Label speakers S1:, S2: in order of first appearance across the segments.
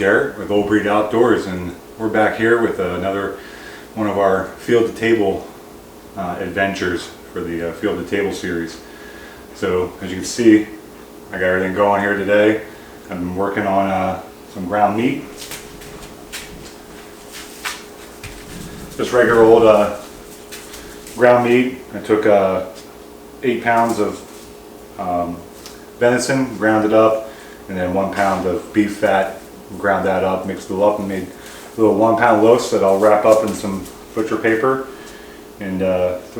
S1: Garrett with Old Breed Outdoors, and we're back here with another one of our field to table adventures for the field to table series. So as you can see, I got everything going here today. I've been working on some ground meat, just regular old ground meat. I took 8 pounds of venison, ground it up, and then 1 pound of beef fat, ground that up, mixed it all up, and made little 1 pound loaves that I'll wrap up in some butcher paper and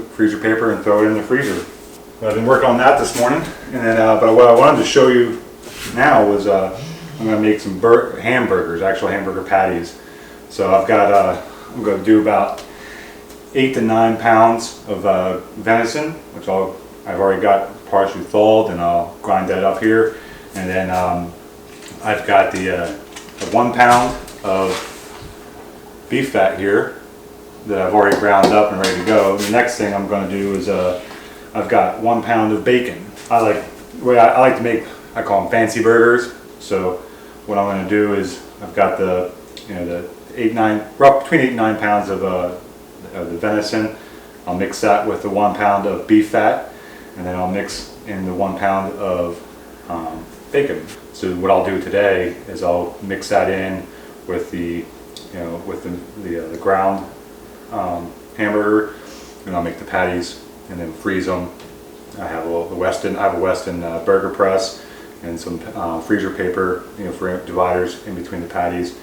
S1: freezer paper and throw it in the freezer. I've been working on that this morning, and then but what I wanted to show you now was I'm going to make some hamburgers, actual hamburger patties. So I've got I'm going to do about 8 to 9 pounds of venison, which I've already got partially thawed, and I'll grind that up here. And then I've got the 1 pound of beef fat here that I've already ground up and ready to go. The next thing I'm going to do is I've got 1 pound of bacon. I like to make, I call them fancy burgers. So what I'm going to do is I've got the between 8 and 9 pounds of the venison. I'll mix that with the 1 pound of beef fat, and then I'll mix in the 1 pound of bacon. So what I'll do today is I'll mix that in with the the ground hamburger, and I'll make the patties and then freeze them. I have a Weston burger press and some freezer paper, for dividers in between the patties.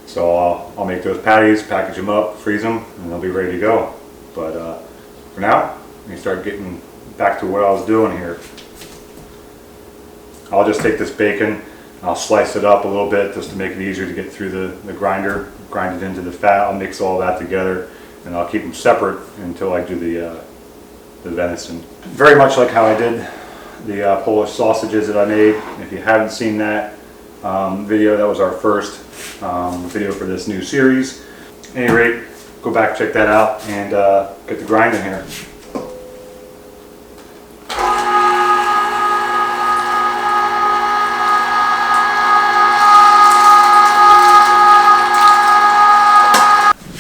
S1: So I'll make those patties, package them up, freeze them, and they'll be ready to go. But for now, let me start getting back to what I was doing here. I'll just take this bacon and I'll slice it up a little bit just to make it easier to get through the grinder, grind it into the fat. I'll mix all that together, and I'll keep them separate until I do the venison. Very much like how I did the Polish sausages that I made. If you haven't seen that video, that was our first video for this new series. At any rate, go back, check that out, and get the grinding here.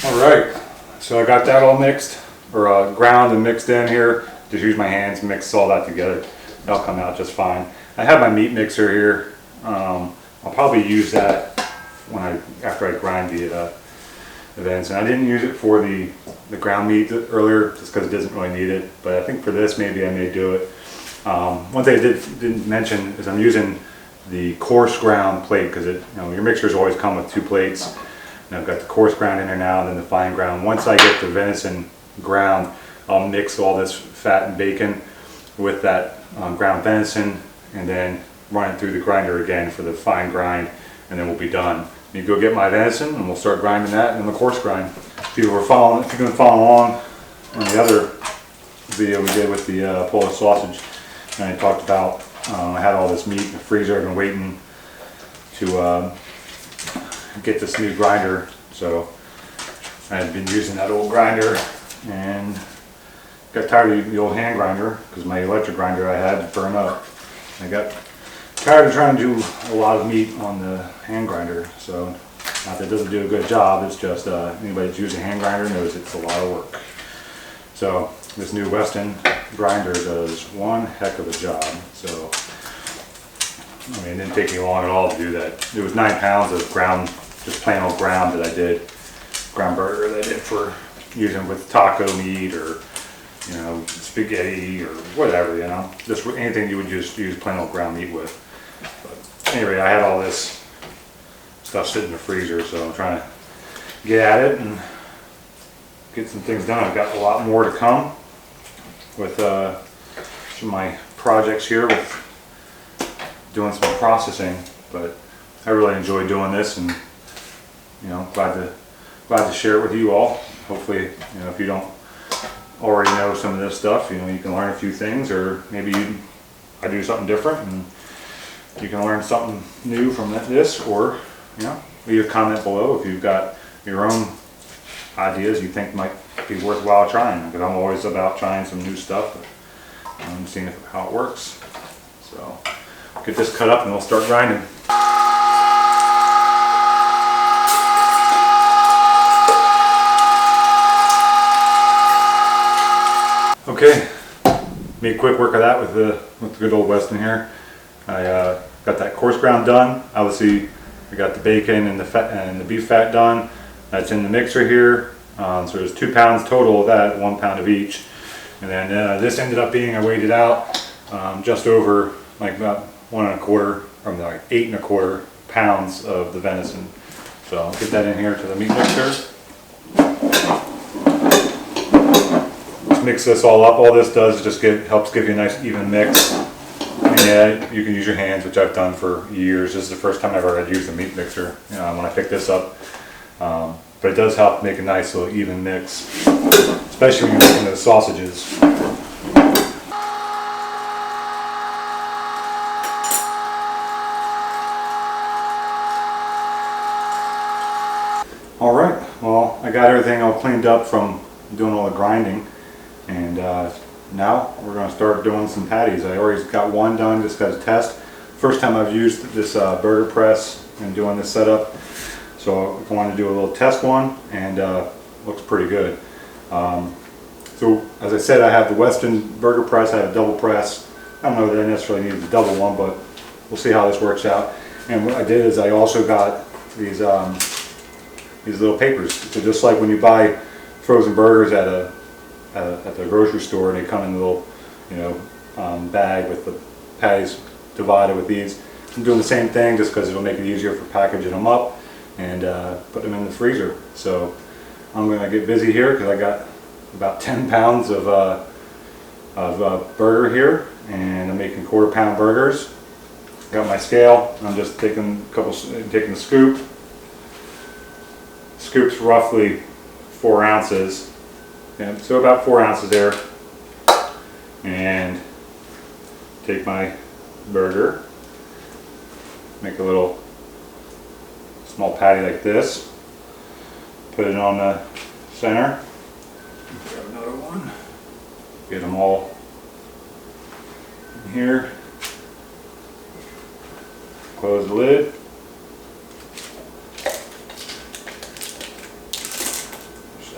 S1: Alright, so I got that all mixed, or ground and mixed in here. Just use my hands, mix all that together. That'll come out just fine. I have my meat mixer here. I'll probably use that after I grind the venison. I didn't use it for the ground meat earlier just because it doesn't really need it, but I think for this maybe I may do it. One thing I didn't mention is I'm using the coarse ground plate, because your mixers always come with 2 plates. And I've got the coarse ground in there now, and then the fine ground. Once I get the venison ground, I'll mix all this fat and bacon with that ground venison, and then run it through the grinder again for the fine grind, and then we'll be done. You go get my venison, and we'll start grinding that in the coarse grind. If you've been following along on the other video we did with the Polish sausage, and I talked about I had all this meat in the freezer. I've been waiting to get this new grinder, so I've been using that old grinder and got tired of the old hand grinder because my electric grinder I had burned up. I got tired of trying to do a lot of meat on the hand grinder. So not that it doesn't do a good job, it's just anybody that's used a hand grinder knows it's a lot of work. So this new Weston grinder does one heck of a job. So I mean, it didn't take me long at all to do that. It was 9 pounds of ground, just plain old ground that I did, ground burger that I did for using with taco meat or spaghetti or whatever, just anything you would just use plain old ground meat with. But anyway, I had all this stuff sitting in the freezer, so I'm trying to get at it and get some things done. I've got a lot more to come with some of my projects here with doing some processing, but I really enjoy doing this, and glad to share it with you all. Hopefully, if you don't already know some of this stuff, you can learn a few things, or maybe I do something different and you can learn something new from this, or leave a comment below if you've got your own ideas you think might be worthwhile trying, because I'm always about trying some new stuff, but I'm seeing how it works. So get this cut up and we'll start grinding. made quick work of that with the good old Weston here. I got that coarse ground done. Obviously, I got the bacon and the fat and the beef fat done. That's in the mixer here. So there's 2 pounds total of that, 1 pound of each. And then this ended up being, I weighed it out, just over like about 1 1/4, or like 8 1/4 pounds of the venison. So I'll get that in here to the meat mixer. Let's mix this all up. All this does is just helps give you a nice even mix. And yeah, you can use your hands, which I've done for years. This is the first time I've ever had to use a meat mixer when I picked this up. But it does help make a nice little even mix, especially when you're making those sausages. Alright, well, I got everything all cleaned up from doing all the grinding, and now we're going to start doing some patties. I already got one done just as a test. First time I've used this burger press and doing this setup, so I wanted to do a little test one, and looks pretty good. So as I said, I have the Weston burger press. I have a double press. I don't know that I necessarily need the double one, but we'll see how this works out. And what I did is I also got these little papers. So just like when you buy frozen burgers at the grocery store, and they come in a little, bag with the patties divided with these. I'm doing the same thing just because it'll make it easier for packaging them up and put them in the freezer. So I'm going to get busy here because I got about 10 pounds of burger here, and I'm making 1/4 pound burgers. Got my scale. I'm just taking the scoop. Scoop's roughly 4 ounces, and so about 4 ounces there, and take my burger, make a little small patty like this, put it on the center, grab another one, get them all in here, close the lid.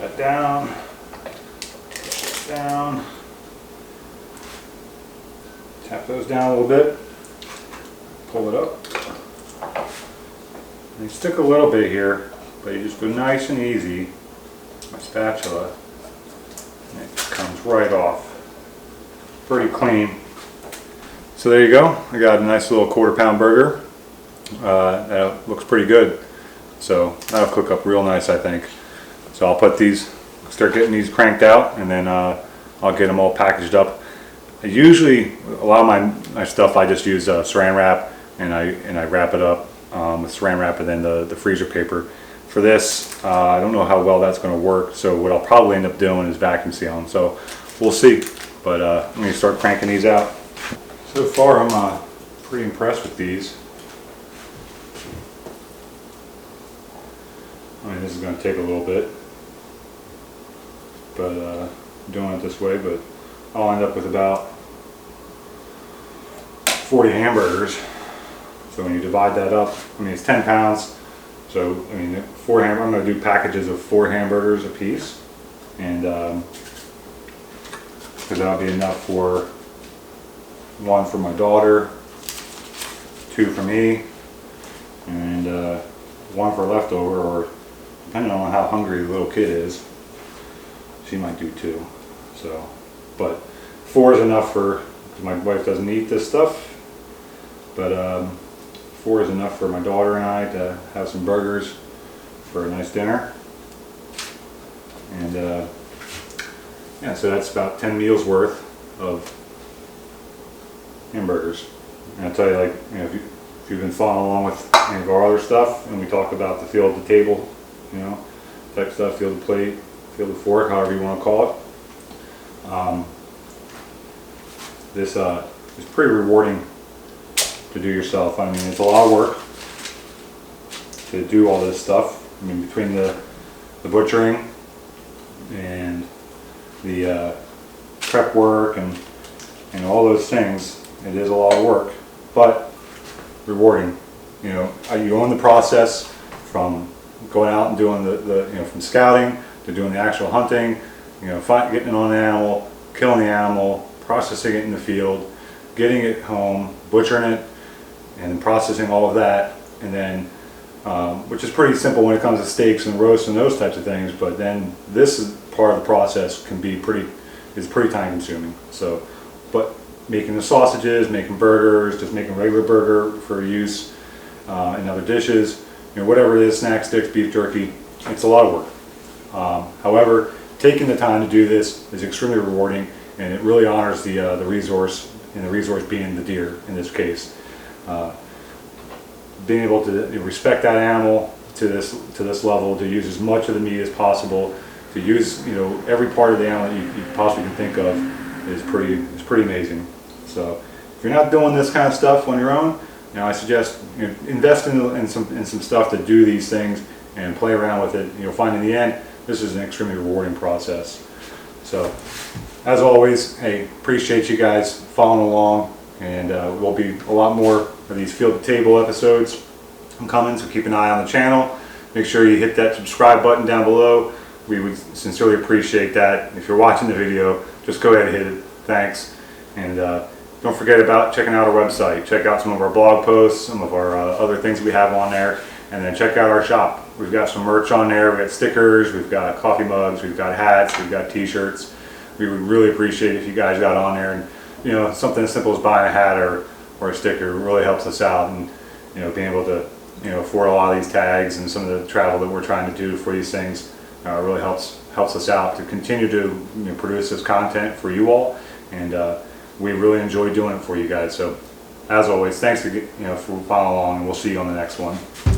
S1: That down, tap those down a little bit, pull it up. And you stick a little bit here, but you just go nice and easy with my spatula, and it comes right off. Pretty clean. So there you go. I got a nice little 1/4 pound burger. That looks pretty good. So that'll cook up real nice, I think. So I'll start getting these cranked out, and then I'll get them all packaged up. Usually, a lot of my stuff I just use saran wrap, and I wrap it up with saran wrap and then the freezer paper. For this, I don't know how well that's going to work. So what I'll probably end up doing is vacuum seal them. So we'll see. But I'm going to start cranking these out. So far, I'm pretty impressed with these. I mean, this is going to take a little bit, but I'm doing it this way, but I'll end up with about 40 hamburgers. So when you divide that up, I mean, it's 10 pounds. So, I mean, I'm going to do packages of 4 hamburgers a piece, and because that'll be enough for 1 for my daughter, 2 for me, and 1 for leftover, or depending on how hungry the little kid is, she might do 2. So, but 4 is enough for, because my wife doesn't eat this stuff, but 4 is enough for my daughter and I to have some burgers for a nice dinner. And yeah, so that's about 10 meals worth of hamburgers. And I'll tell you, like, if you've been following along with any of our other stuff, and we talk about the feel of the table, type stuff, feel the plate, feel the fork, however you want to call it. This is pretty rewarding to do yourself. I mean, it's a lot of work to do all this stuff. I mean, between the butchering and the prep work and all those things, it is a lot of work, but rewarding. You own the process from going out and doing from scouting to doing the actual hunting, getting on the animal, killing the animal, processing it in the field, getting it home, butchering it, and processing all of that, and then which is pretty simple when it comes to steaks and roasts and those types of things. But then this part of the process can be pretty time consuming. So, but making the sausages, making burgers, just making regular burger for use in other dishes, whatever it is, snack sticks, beef jerky, it's a lot of work. However, taking the time to do this is extremely rewarding, and it really honors the resource, and the resource being the deer in this case. Being able to respect that animal to this level, to use as much of the meat as possible, to use every part of the animal that you possibly can think of is pretty amazing. So if you're not doing this kind of stuff on your own, I suggest invest in some stuff to do these things and play around with it. You'll find in the end this is an extremely rewarding process. So as always, hey, appreciate you guys following along, and will be a lot more of these field to table episodes coming, so keep an eye on the channel. Make sure you hit that subscribe button down below. We would sincerely appreciate that. If you're watching the video, just go ahead and hit it. Thanks. And don't forget about checking out our website. Check out some of our blog posts, some of our other things that we have on there, and then check out our shop. We've got some merch on there. We've got stickers, we've got coffee mugs, we've got hats, we've got t-shirts. We would really appreciate if you guys got on there, and something as simple as buying a hat or a sticker really helps us out, and being able to afford a lot of these tags and some of the travel that we're trying to do for these things really helps us out to continue to produce this content for you all, and we really enjoy doing it for you guys. So as always, thanks for following along, and we'll see you on the next one.